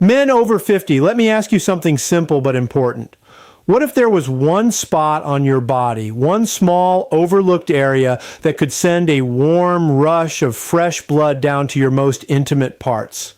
Men over 50, let me ask you something simple but important. What if there was one spot on your body, one small, overlooked area that could send a warm rush of fresh blood down to your most intimate parts?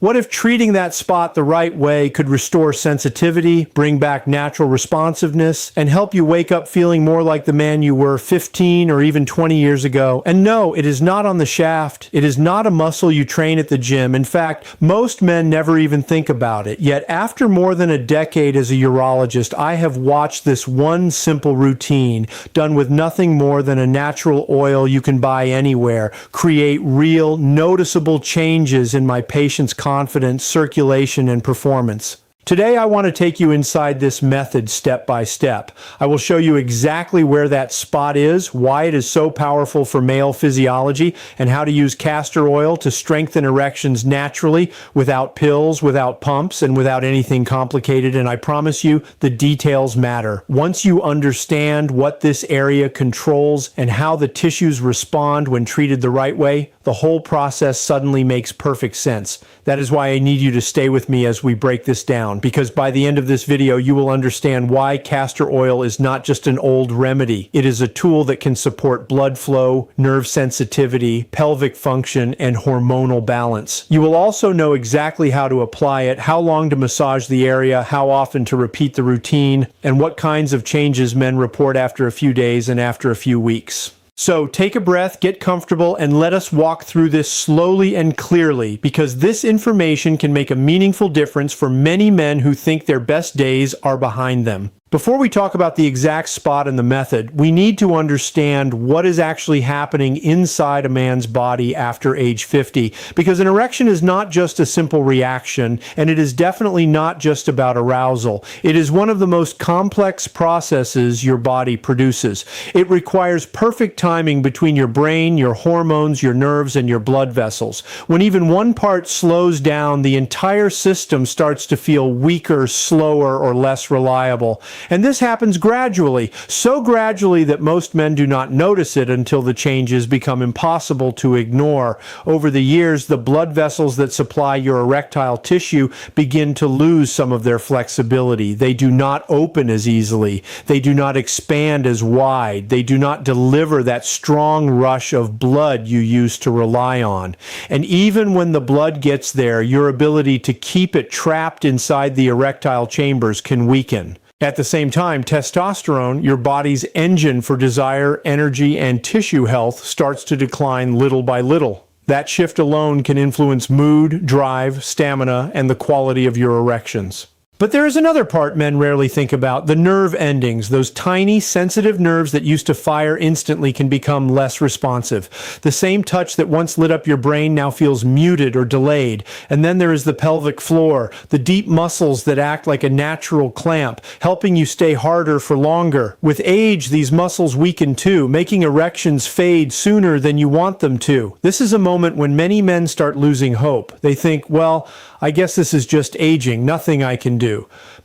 What if treating that spot the right way could restore sensitivity, bring back natural responsiveness, and help you wake up feeling more like the man you were 15 or even 20 years ago? And no, it is not on the shaft. It is not a muscle you train at the gym. In fact, most men never even think about it. Yet after more than a decade as a urologist, I have watched this one simple routine, done with nothing more than a natural oil you can buy anywhere, create real, noticeable changes in my patients' confidence, circulation, and performance. Today, I want to take you inside this method step by step. I will show you exactly where that spot is, why it is so powerful for male physiology, and how to use castor oil to strengthen erections naturally, without pills, without pumps, and without anything complicated. And I promise you, the details matter. Once you understand what this area controls and how the tissues respond when treated the right way, the whole process suddenly makes perfect sense. That is why I need you to stay with me as we break this down, because by the end of this video, you will understand why castor oil is not just an old remedy. It is a tool that can support blood flow, nerve sensitivity, pelvic function, and hormonal balance. You will also know exactly how to apply it, how long to massage the area, how often to repeat the routine, and what kinds of changes men report after a few days and after a few weeks. So take a breath, get comfortable, and let us walk through this slowly and clearly, because this information can make a meaningful difference for many men who think their best days are behind them. Before we talk about the exact spot and the method, we need to understand what is actually happening inside a man's body after age 50, because an erection is not just a simple reaction, and it is definitely not just about arousal. It is one of the most complex processes your body produces. It requires perfect timing between your brain, your hormones, your nerves, and your blood vessels. When even one part slows down, the entire system starts to feel weaker, slower, or less reliable. And this happens gradually, so gradually that most men do not notice it until the changes become impossible to ignore. Over the years, the blood vessels that supply your erectile tissue begin to lose some of their flexibility. They do not open as easily. They do not expand as wide. They do not deliver that strong rush of blood you used to rely on. And even when the blood gets there, your ability to keep it trapped inside the erectile chambers can weaken. At the same time, testosterone, your body's engine for desire, energy, and tissue health, starts to decline little by little. That shift alone can influence mood, drive, stamina, and the quality of your erections. But there is another part men rarely think about, the nerve endings. Those tiny, sensitive nerves that used to fire instantly can become less responsive. The same touch that once lit up your brain now feels muted or delayed. And then there is the pelvic floor, the deep muscles that act like a natural clamp, helping you stay harder for longer. With age, these muscles weaken too, making erections fade sooner than you want them to. This is a moment when many men start losing hope. They think, well, I guess this is just aging, nothing I can do.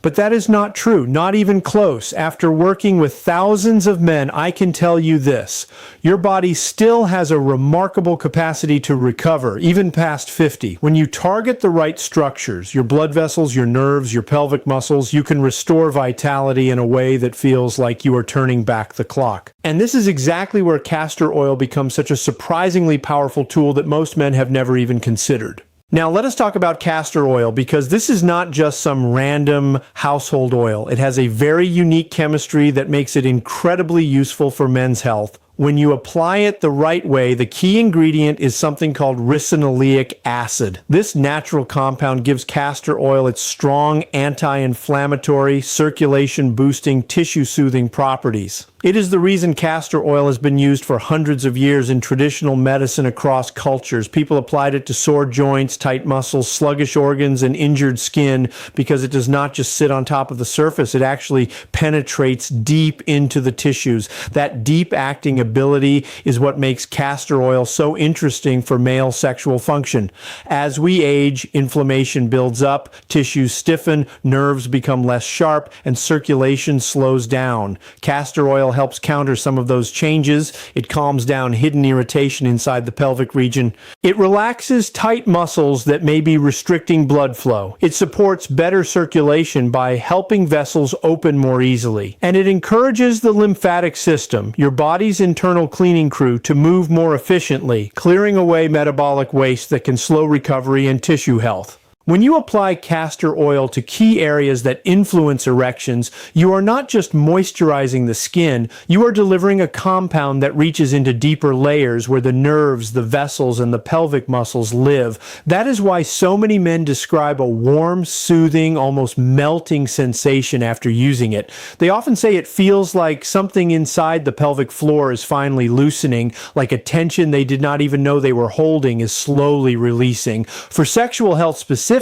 But that is not true, not even close. After working with thousands of men, I can tell you this: your body still has a remarkable capacity to recover, even past 50. When you target the right structures, your blood vessels, your nerves, your pelvic muscles, you can restore vitality in a way that feels like you are turning back the clock. And this is exactly where castor oil becomes such a surprisingly powerful tool that most men have never even considered. Now let us talk about castor oil, because this is not just some random household oil. It has a very unique chemistry that makes it incredibly useful for men's health. When you apply it the right way, the key ingredient is something called ricinoleic acid. This natural compound gives castor oil its strong anti-inflammatory, circulation-boosting, tissue-soothing properties. It is the reason castor oil has been used for hundreds of years in traditional medicine across cultures. People applied it to sore joints, tight muscles, sluggish organs, and injured skin, because it does not just sit on top of the surface. It actually penetrates deep into the tissues. That deep acting ability is what makes castor oil so interesting for male sexual function. As we age, inflammation builds up, tissues stiffen, nerves become less sharp, and circulation slows down. Castor oil oil helps counter some of those changes. It calms down hidden irritation inside the pelvic region. It relaxes tight muscles that may be restricting blood flow. It supports better circulation by helping vessels open more easily. And it encourages the lymphatic system, your body's internal cleaning crew, to move more efficiently, clearing away metabolic waste that can slow recovery and tissue health. When you apply castor oil to key areas that influence erections, you are not just moisturizing the skin, you are delivering a compound that reaches into deeper layers where the nerves, the vessels, and the pelvic muscles live. That is why so many men describe a warm, soothing, almost melting sensation after using it. They often say it feels like something inside the pelvic floor is finally loosening, like a tension they did not even know they were holding is slowly releasing. For sexual health specifically,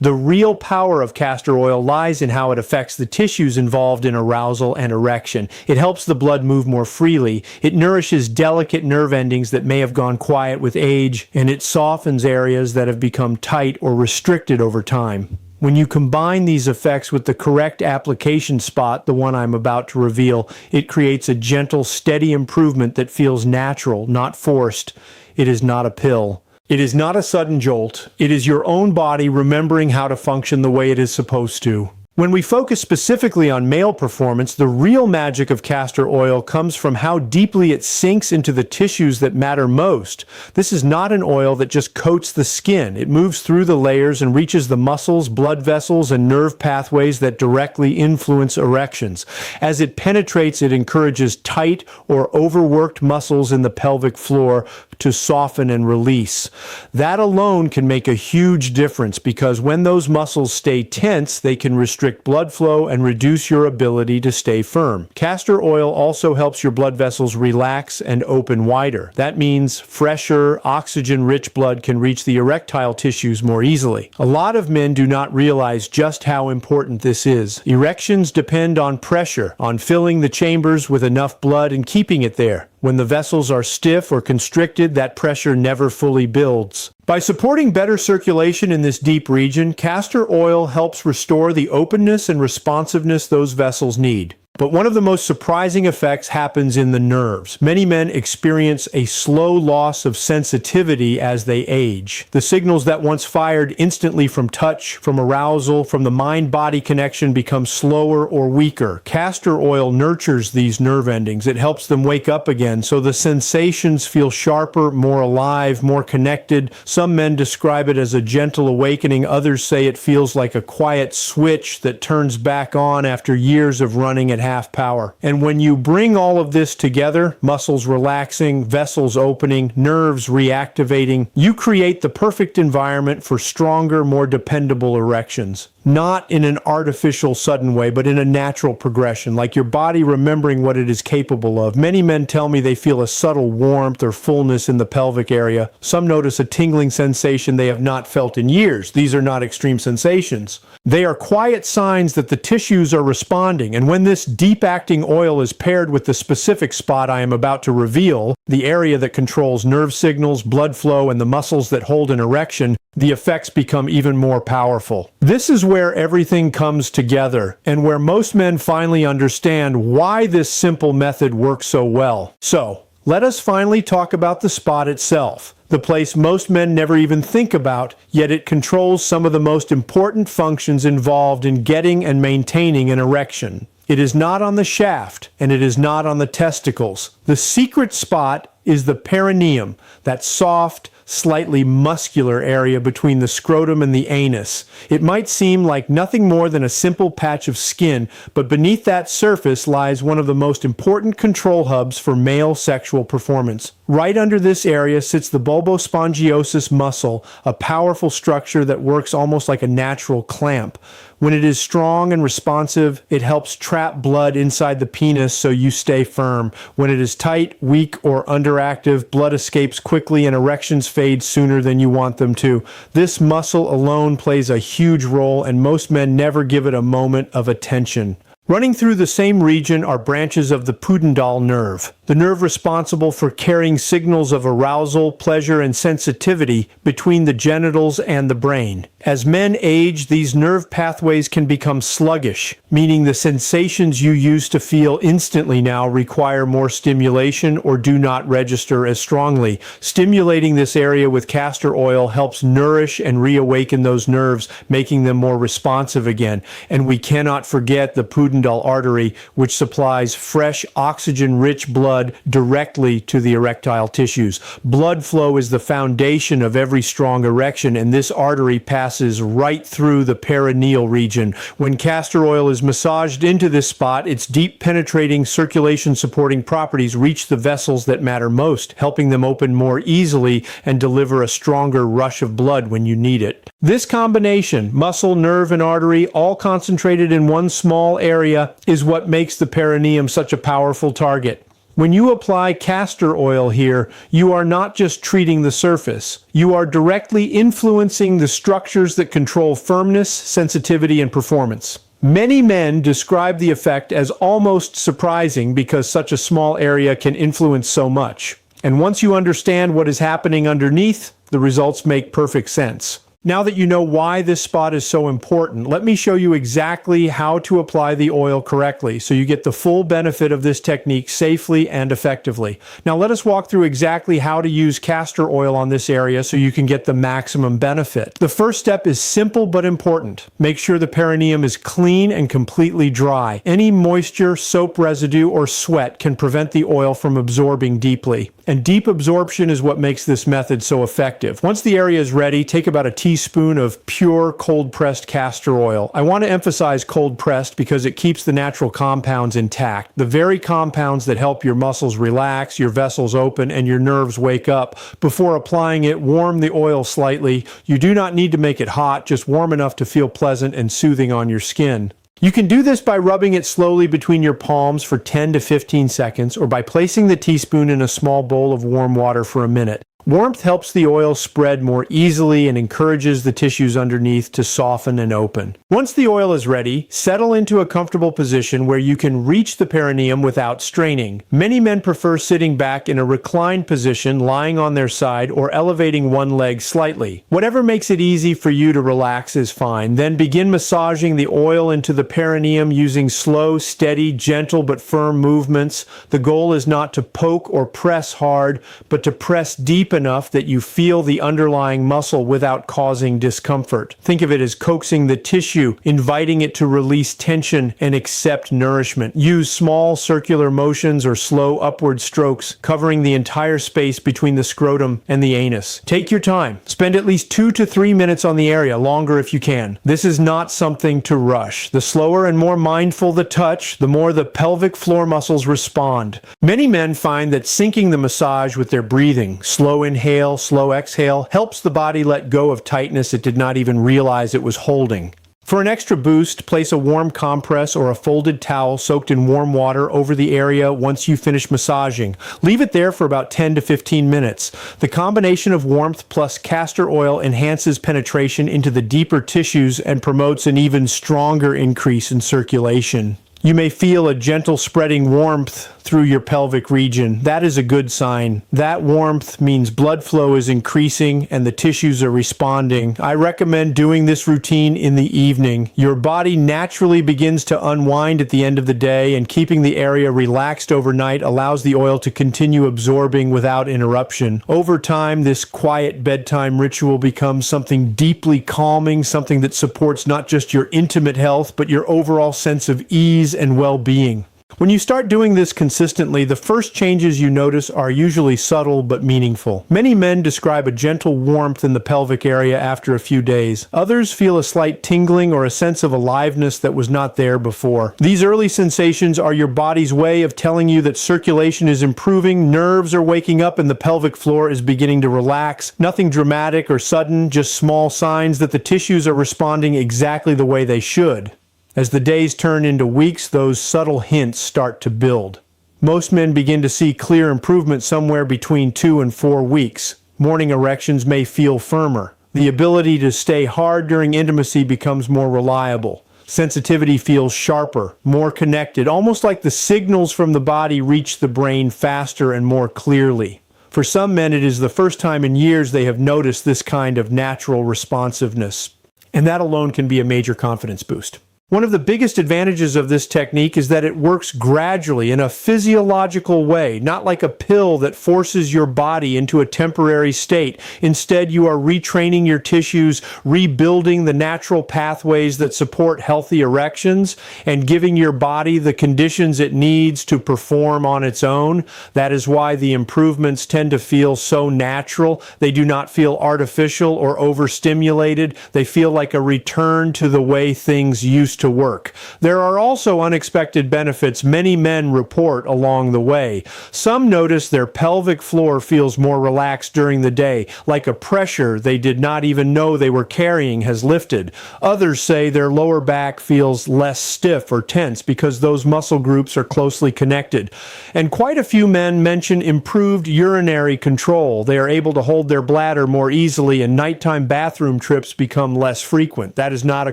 the real power of castor oil lies in how it affects the tissues involved in arousal and erection. It helps the blood move more freely. It nourishes delicate nerve endings that may have gone quiet with age, and it softens areas that have become tight or restricted over time. When you combine these effects with the correct application spot, the one I'm about to reveal, it creates a gentle, steady improvement that feels natural, not forced. It is not a pill. It is not a sudden jolt. It is your own body remembering how to function the way it is supposed to. When we focus specifically on male performance, the real magic of castor oil comes from how deeply it sinks into the tissues that matter most. This is not an oil that just coats the skin. It moves through the layers and reaches the muscles, blood vessels, and nerve pathways that directly influence erections. As it penetrates, it encourages tight or overworked muscles in the pelvic floor to soften and release. That alone can make a huge difference because when those muscles stay tense, they can restrict blood flow and reduce your ability to stay firm. Castor oil also helps your blood vessels relax and open wider. That means fresher, oxygen-rich blood can reach the erectile tissues more easily. A lot of men do not realize just how important this is. Erections depend on pressure, on filling the chambers with enough blood and keeping it there. When the vessels are stiff or constricted, that pressure never fully builds. By supporting better circulation in this deep region, castor oil helps restore the openness and responsiveness those vessels need. But one of the most surprising effects happens in the nerves. Many men experience a slow loss of sensitivity as they age. The signals that once fired instantly from touch, from arousal, from the mind-body connection become slower or weaker. Castor oil nurtures these nerve endings. It helps them wake up again, so the sensations feel sharper, more alive, more connected. Some men describe it as a gentle awakening. Others say it feels like a quiet switch that turns back on after years of running at half power. And when you bring all of this together, muscles relaxing, vessels opening, nerves reactivating, you create the perfect environment for stronger, more dependable erections. Not in an artificial, sudden way, but in a natural progression, like your body remembering what it is capable of. Many men tell me they feel a subtle warmth or fullness in the pelvic area. Some notice a tingling sensation they have not felt in years. These are not extreme sensations. They are quiet signs that the tissues are responding, and when this deep-acting oil is paired with the specific spot I am about to reveal, the area that controls nerve signals, blood flow, and the muscles that hold an erection, the effects become even more powerful. This is where everything comes together, and where most men finally understand why this simple method works so well. So, let us finally talk about the spot itself, the place most men never even think about, yet it controls some of the most important functions involved in getting and maintaining an erection. It is not on the shaft, and it is not on the testicles. The secret spot is the perineum, that soft, slightly muscular area between the scrotum and the anus. It might seem like nothing more than a simple patch of skin, but beneath that surface lies one of the most important control hubs for male sexual performance. Right under this area sits the bulbospongiosus muscle, a powerful structure that works almost like a natural clamp. When it is strong and responsive, it helps trap blood inside the penis so you stay firm. When it is tight, weak, or underactive, blood escapes quickly and erections fade sooner than you want them to. This muscle alone plays a huge role, and most men never give it a moment of attention. Running through the same region are branches of the pudendal nerve, the nerve responsible for carrying signals of arousal, pleasure, and sensitivity between the genitals and the brain. As men age, these nerve pathways can become sluggish, meaning the sensations you used to feel instantly now require more stimulation or do not register as strongly. Stimulating this area with castor oil helps nourish and reawaken those nerves, making them more responsive again. And we cannot forget the pudendal artery, which supplies fresh, oxygen-rich blood directly to the erectile tissues. Blood flow is the foundation of every strong erection, and this artery passes right through the perineal region. When castor oil is massaged into this spot, its deep penetrating circulation supporting properties reach the vessels that matter most, helping them open more easily and deliver a stronger rush of blood when you need it. This combination, muscle, nerve, and artery, all concentrated in one small area, is what makes the perineum such a powerful target. When you apply castor oil here, you are not just treating the surface. You are directly influencing the structures that control firmness, sensitivity, and performance. Many men describe the effect as almost surprising because such a small area can influence so much. And once you understand what is happening underneath, the results make perfect sense. Now that you know why this spot is so important, let me show you exactly how to apply the oil correctly so you get the full benefit of this technique safely and effectively. Now let us walk through exactly how to use castor oil on this area so you can get the maximum benefit. The first step is simple but important. Make sure the perineum is clean and completely dry. Any moisture, soap residue, or sweat can prevent the oil from absorbing deeply. And deep absorption is what makes this method so effective. Once the area is ready, take about a teaspoon of pure cold-pressed castor oil. I want to emphasize cold-pressed because it keeps the natural compounds intact, the very compounds that help your muscles relax, your vessels open, and your nerves wake up. Before applying it, warm the oil slightly. You do not need to make it hot, just warm enough to feel pleasant and soothing on your skin. You can do this by rubbing it slowly between your palms for 10 to 15 seconds or by placing the teaspoon in a small bowl of warm water for a minute. Warmth helps the oil spread more easily and encourages the tissues underneath to soften and open. Once the oil is ready, settle into a comfortable position where you can reach the perineum without straining. Many men prefer sitting back in a reclined position, lying on their side, or elevating one leg slightly. Whatever makes it easy for you to relax is fine. Then begin massaging the oil into the perineum using slow, steady, gentle but firm movements. The goal is not to poke or press hard, but to press deep enough that you feel the underlying muscle without causing discomfort. Think of it as coaxing the tissue, inviting it to release tension and accept nourishment. Use small circular motions or slow upward strokes, covering the entire space between the scrotum and the anus. Take your time. Spend at least 2 to 3 minutes on the area, longer if you can. This is not something to rush. The slower and more mindful the touch, the more the pelvic floor muscles respond. Many men find that syncing the massage with their breathing, slow inhale, slow exhale, helps the body let go of tightness it did not even realize it was holding. For an extra boost, place a warm compress or a folded towel soaked in warm water over the area once you finish massaging. Leave it there for about 10 to 15 minutes. The combination of warmth plus castor oil enhances penetration into the deeper tissues and promotes an even stronger increase in circulation. You may feel a gentle spreading warmth through your pelvic region. That is a good sign. That warmth means blood flow is increasing and the tissues are responding. I recommend doing this routine in the evening. Your body naturally begins to unwind at the end of the day, and keeping the area relaxed overnight allows the oil to continue absorbing without interruption. Over time, this quiet bedtime ritual becomes something deeply calming, something that supports not just your intimate health, but your overall sense of ease and well-being. When you start doing this consistently, the first changes you notice are usually subtle but meaningful. Many men describe a gentle warmth in the pelvic area after a few days. Others feel a slight tingling or a sense of aliveness that was not there before. These early sensations are your body's way of telling you that circulation is improving, nerves are waking up, and the pelvic floor is beginning to relax. Nothing dramatic or sudden, just small signs that the tissues are responding exactly the way they should. As the days turn into weeks, those subtle hints start to build. Most men begin to see clear improvement somewhere between 2 and 4 weeks. Morning erections may feel firmer. The ability to stay hard during intimacy becomes more reliable. Sensitivity feels sharper, more connected, almost like the signals from the body reach the brain faster and more clearly. For some men, it is the first time in years they have noticed this kind of natural responsiveness. and that alone can be a major confidence boost. One of the biggest advantages of this technique is that it works gradually in a physiological way, not like a pill that forces your body into a temporary state. Instead, you are retraining your tissues, rebuilding the natural pathways that support healthy erections, and giving your body the conditions it needs to perform on its own. That is why the improvements tend to feel so natural. They do not feel artificial or overstimulated. They feel like a return to the way things used to work. There are also unexpected benefits many men report along the way. Some notice their pelvic floor feels more relaxed during the day, like a pressure they did not even know they were carrying has lifted. Others say their lower back feels less stiff or tense because those muscle groups are closely connected. And quite a few men mention improved urinary control. They are able to hold their bladder more easily, and nighttime bathroom trips become less frequent. That is not a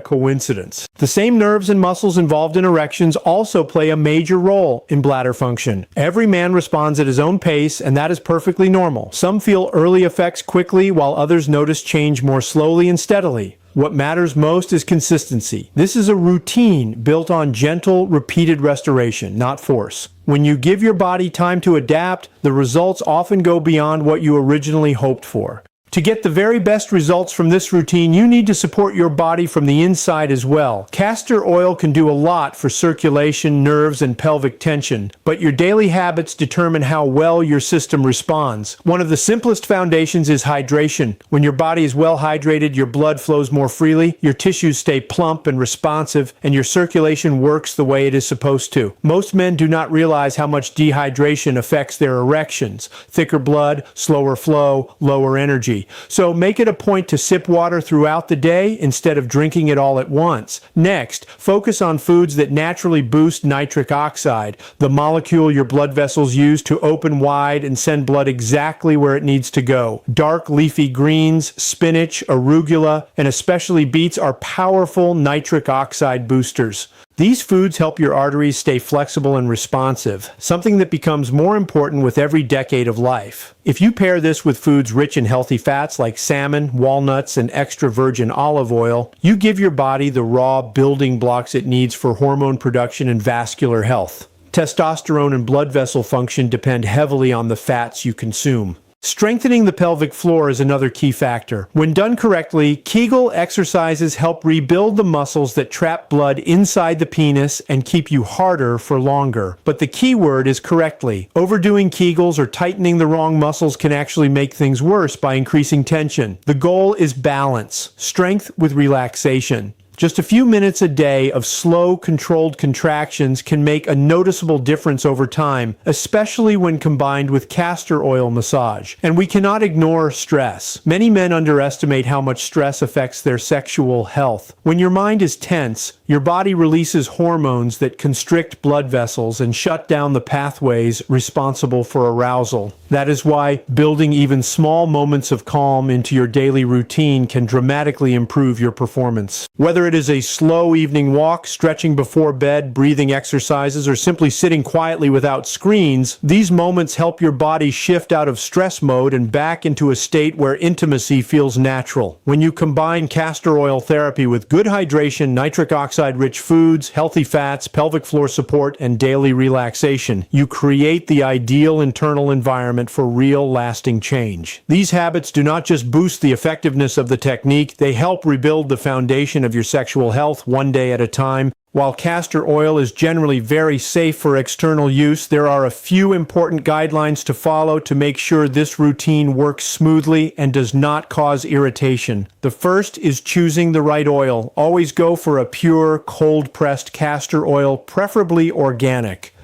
coincidence. The same nerves and muscles involved in erections also play a major role in bladder function. Every man responds at his own pace, and that is perfectly normal. Some feel early effects quickly, while others notice change more slowly and steadily. What matters most is consistency. This is a routine built on gentle, repeated restoration, not force. When you give your body time to adapt, the results often go beyond what you originally hoped for. To get the very best results from this routine, you need to support your body from the inside as well. Castor oil can do a lot for circulation, nerves, and pelvic tension, but your daily habits determine how well your system responds. One of the simplest foundations is hydration. When your body is well hydrated, your blood flows more freely, your tissues stay plump and responsive, and your circulation works the way it is supposed to. Most men do not realize how much dehydration affects their erections. Thicker blood, slower flow, lower energy. So make it a point to sip water throughout the day instead of drinking it all at once. Next, focus on foods that naturally boost nitric oxide, the molecule your blood vessels use to open wide and send blood exactly where it needs to go. Dark leafy greens, spinach, arugula, and especially beets are powerful nitric oxide boosters. These foods help your arteries stay flexible and responsive, something that becomes more important with every decade of life. If you pair this with foods rich in healthy fats like salmon, walnuts, and extra virgin olive oil, you give your body the raw building blocks it needs for hormone production and vascular health. Testosterone and blood vessel function depend heavily on the fats you consume. Strengthening the pelvic floor is another key factor. When done correctly, Kegel exercises help rebuild the muscles that trap blood inside the penis and keep you harder for longer. But the key word is correctly. Overdoing Kegels or tightening the wrong muscles can actually make things worse by increasing tension. The goal is balance, strength with relaxation. Just a few minutes a day of slow, controlled contractions can make a noticeable difference over time, especially when combined with castor oil massage. And we cannot ignore stress. Many men underestimate how much stress affects their sexual health. When your mind is tense, your body releases hormones that constrict blood vessels and shut down the pathways responsible for arousal. That is why building even small moments of calm into your daily routine can dramatically improve your performance. Whether it is a slow evening walk, stretching before bed, breathing exercises, or simply sitting quietly without screens, these moments help your body shift out of stress mode and back into a state where intimacy feels natural. When you combine castor oil therapy with good hydration, nitric oxide-rich foods, healthy fats, pelvic floor support, and daily relaxation, you create the ideal internal environment for real lasting change. These habits do not just boost the effectiveness of the technique, they help rebuild the foundation of your sexual health one day at a time. While castor oil is generally very safe for external use, there are a few important guidelines to follow to make sure this routine works smoothly and does not cause irritation. The first is choosing the right oil. Always go for a pure, cold-pressed castor oil, preferably organic.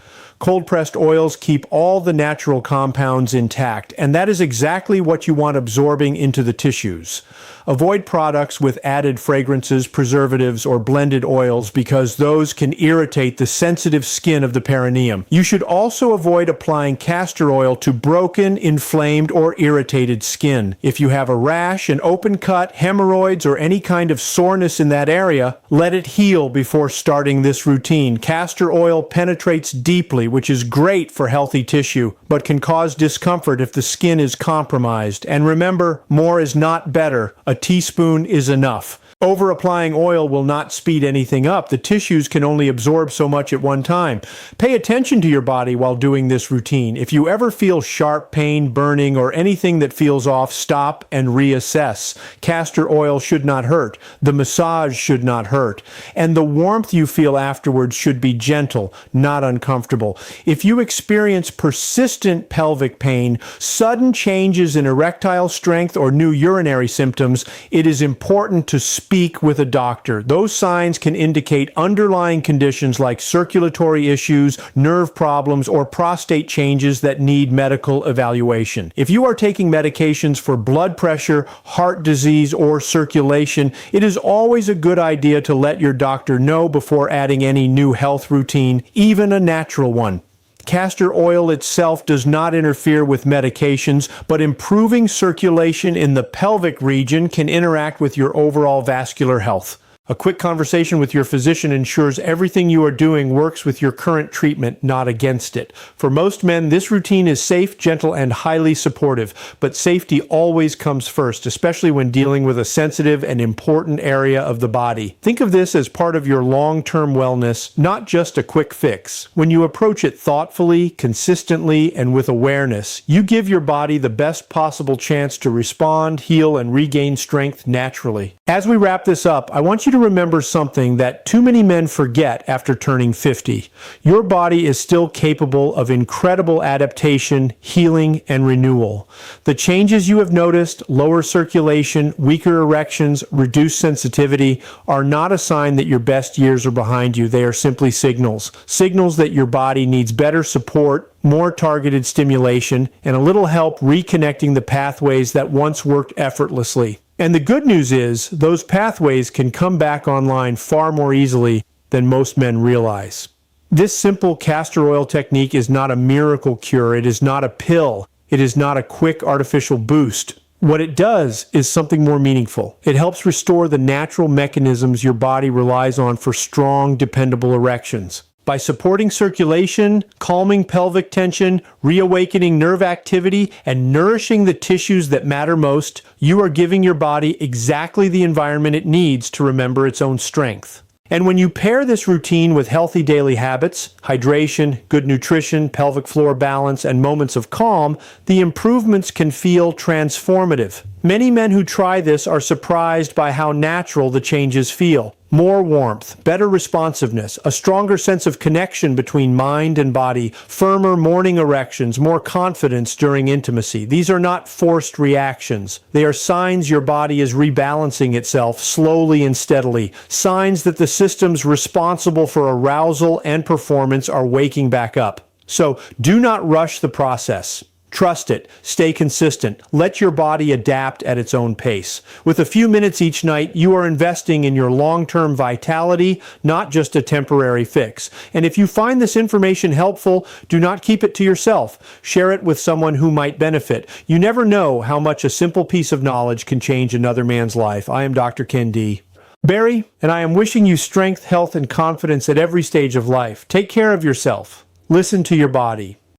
Cold-pressed oils keep all the natural compounds intact, and that is exactly what you want absorbing into the tissues. Avoid products with added fragrances, preservatives, or blended oils because those can irritate the sensitive skin of the perineum. You should also avoid applying castor oil to broken, inflamed, or irritated skin. If you have a rash, an open cut, hemorrhoids, or any kind of soreness in that area, let it heal before starting this routine. Castor oil penetrates deeply, which is great for healthy tissue, but can cause discomfort if the skin is compromised. And remember, more is not better. A teaspoon is enough. Over-applying oil will not speed anything up. The tissues can only absorb so much at one time. Pay attention to your body while doing this routine. If you ever feel sharp pain, burning, or anything that feels off, stop and reassess. Castor oil should not hurt. The massage should not hurt. And the warmth you feel afterwards should be gentle, not uncomfortable. If you experience persistent pelvic pain, sudden changes in erectile strength, or new urinary symptoms, it is important to speak with a doctor. Those signs can indicate underlying conditions like circulatory issues, nerve problems, or prostate changes that need medical evaluation. If you are taking medications for blood pressure, heart disease, or circulation, it is always a good idea to let your doctor know before adding any new health routine, even a natural one. Castor oil itself does not interfere with medications, but improving circulation in the pelvic region can interact with your overall vascular health. A quick conversation with your physician ensures everything you are doing works with your current treatment, not against it. For most men, this routine is safe, gentle, and highly supportive, but safety always comes first, especially when dealing with a sensitive and important area of the body. Think of this as part of your long-term wellness, not just a quick fix. When you approach it thoughtfully, consistently, and with awareness, you give your body the best possible chance to respond, heal, and regain strength naturally. As we wrap this up, I want you to remember something that too many men forget after turning 50. Your body is still capable of incredible adaptation, healing, and renewal. The changes you have noticed, lower circulation, weaker erections, reduced sensitivity, are not a sign that your best years are behind you. They are simply signals. Signals that your body needs better support, more targeted stimulation, and a little help reconnecting the pathways that once worked effortlessly. And the good news is, those pathways can come back online far more easily than most men realize. This simple castor oil technique is not a miracle cure. It is not a pill. It is not a quick artificial boost. What it does is something more meaningful. It helps restore the natural mechanisms your body relies on for strong, dependable erections. By supporting circulation, calming pelvic tension, reawakening nerve activity, and nourishing the tissues that matter most, you are giving your body exactly the environment it needs to remember its own strength. And when you pair this routine with healthy daily habits, hydration, good nutrition, pelvic floor balance, and moments of calm, the improvements can feel transformative. Many men who try this are surprised by how natural the changes feel. More warmth, better responsiveness, a stronger sense of connection between mind and body, firmer morning erections, more confidence during intimacy. These are not forced reactions. They are signs your body is rebalancing itself slowly and steadily, signs that the systems responsible for arousal and performance are waking back up. So do not rush the process. Trust it. Stay consistent. Let your body adapt at its own pace. With a few minutes each night, you are investing in your long-term vitality, not just a temporary fix. And if you find this information helpful, do not keep it to yourself. Share it with someone who might benefit. You never know how much a simple piece of knowledge can change another man's life. I am Dr. kenD. Barry, and I am wishing you strength, health, and confidence at every stage of life. Take care of yourself. Listen to your body.